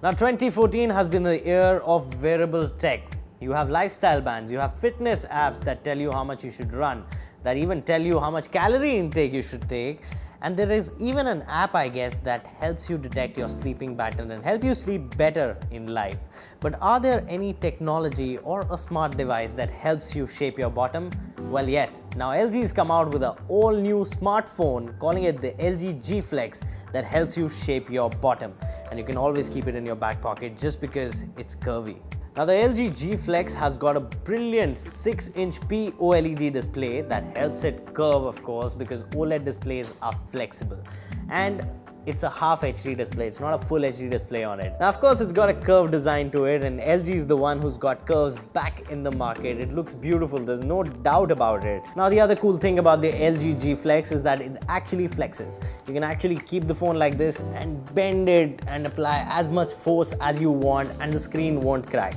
Now 2014 has been the year of wearable tech. You have lifestyle bands, you have fitness apps that tell you how much you should run, that even tell you how much calorie intake you should take. And there is even an app, I guess, that helps you detect your sleeping pattern and help you sleep better in life. But are there any technology or a smart device that helps you shape your bottom? Well, yes. Now LG has come out with an all-new smartphone calling it the LG G Flex that helps you shape your bottom. And you can always keep it in your back pocket just because it's curvy. Now the LG G Flex has got a brilliant 6-inch OLED display that helps it curve, of course, because OLED displays are flexible. And it's a half HD display, it's not a full HD display on it. Now of course it's got a curved design to it, and LG is the one who's got curves back in the market. It looks beautiful, there's no doubt about it. Now the other cool thing about the LG G Flex is that it actually flexes. You can actually keep the phone like this and bend it and apply as much force as you want and the screen won't crack,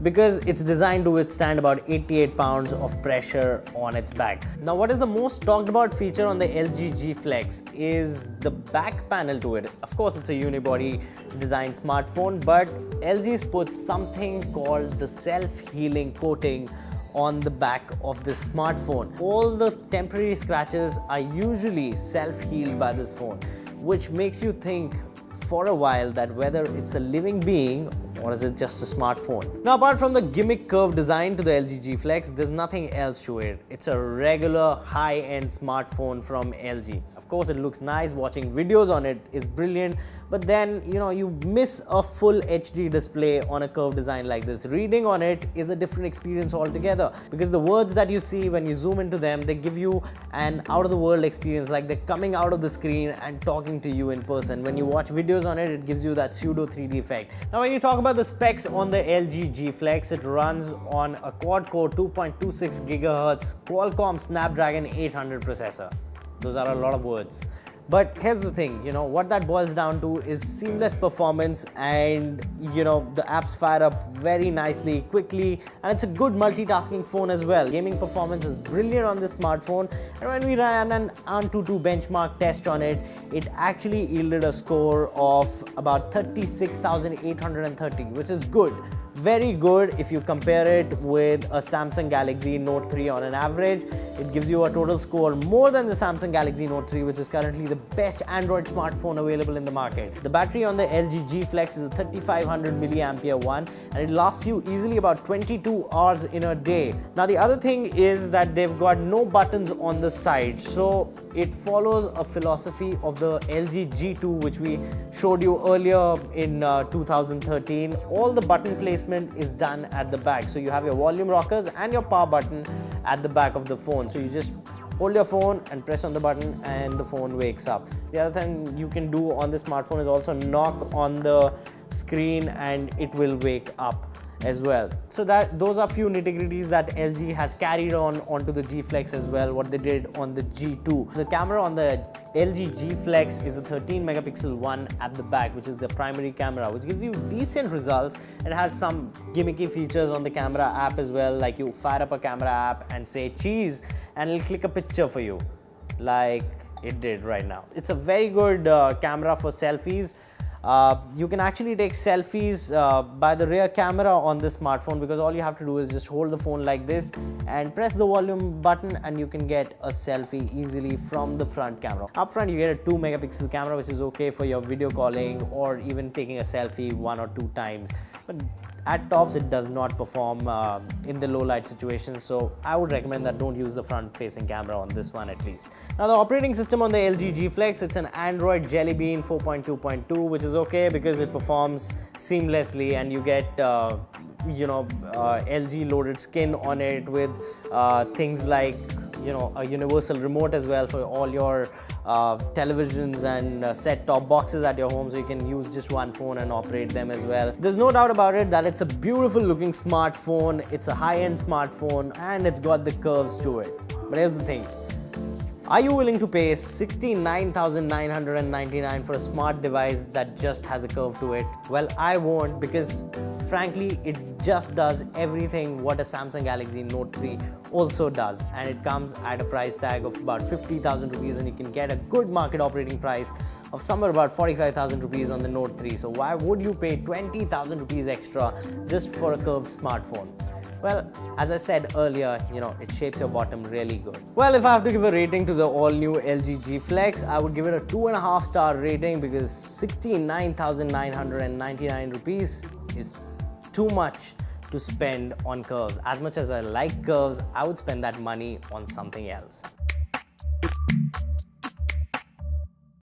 because it's designed to withstand about 88 pounds of pressure on its back. Now what is the most talked about feature on the LG G Flex is the back panel to it. Of course it's a unibody design smartphone, but LG's put something called the self-healing coating on the back of this smartphone. All the temporary scratches are usually self-healed by this phone, which makes you think for a while that whether it's a living being or is it just a smartphone. Now apart from the gimmick curve design to the LG G Flex, there's nothing else to it. It's a regular high-end smartphone from LG. Of course it looks nice, watching videos on it is brilliant, but then you miss a full HD display on a curved design like this. Reading on it is a different experience altogether, because the words that you see when you zoom into them, they give you an out-of-the-world experience, like they're coming out of the screen and talking to you in person. When you watch videos on it, it gives you that pseudo 3D effect. Now when you talk about the specs on the LG G Flex, it runs on a quad-core 2.26 GHz Qualcomm Snapdragon 800 processor. Those are a lot of words. But here's the thing, what that boils down to is seamless performance, and the apps fire up very nicely, quickly, and it's a good multitasking phone as well. Gaming performance is brilliant on this smartphone, and when we ran an AnTuTu benchmark test on it, it actually yielded a score of about 36,830, which is good. Very good if you compare it with a Samsung Galaxy Note 3 on an average. It gives you a total score more than the Samsung Galaxy Note 3, which is currently the best Android smartphone available in the market. The battery on the LG G Flex is a 3500 milliampere one, and it lasts you easily about 22 hours in a day. Now the other thing is that they've got no buttons on the side, so it follows a philosophy of the LG G2, which we showed you earlier in 2013. All the button placement is done at the back, so you have your volume rockers and your power button at the back of the phone, so you just hold your phone and press on the button and the phone wakes up. The other thing you can do on this smartphone is also knock on the screen and it will wake up as well. So those are few nitty-gritties that LG has carried onto the G Flex as well, what they did on the G2. The camera on the LG G Flex is a 13 megapixel one at the back, which is the primary camera, which gives you decent results. It has some gimmicky features on the camera app as well, like you fire up a camera app and say cheese and it'll click a picture for you, like it did right now. It's a very good camera for selfies. You can actually take selfies by the rear camera on this smartphone, because all you have to do is just hold the phone like this and press the volume button and you can get a selfie easily from the front camera. Up front you get a 2 megapixel camera, which is okay for your video calling or even taking a selfie 1 or 2 times. But at tops it does not perform in the low light situations, so I would recommend that don't use the front facing camera on this one at least. Now the operating system on the LG G Flex, it's an Android Jelly Bean 4.2.2, which is okay because it performs seamlessly and you get LG loaded skin on it with things like a universal remote as well for all your televisions and set-top boxes at your home, so you can use just one phone and operate them as well. There's no doubt about it that it's a beautiful looking smartphone, it's a high-end smartphone, and it's got the curves to it. But here's the thing, are you willing to pay 69,999 for a smart device that just has a curve to it? Well, I won't, because frankly it just does everything what a Samsung Galaxy Note 3 also does, and it comes at a price tag of about 50,000 rupees, and you can get a good market operating price of somewhere about 45,000 rupees on the Note 3. So why would you pay 20,000 rupees extra just for a curved smartphone? Well, as I said earlier, it shapes your bottom really good. Well, if I have to give a rating to the all-new LG G Flex, I would give it a 2.5 star rating because 69,999 rupees is too much to spend on curves. As much as I like curves, I would spend that money on something else.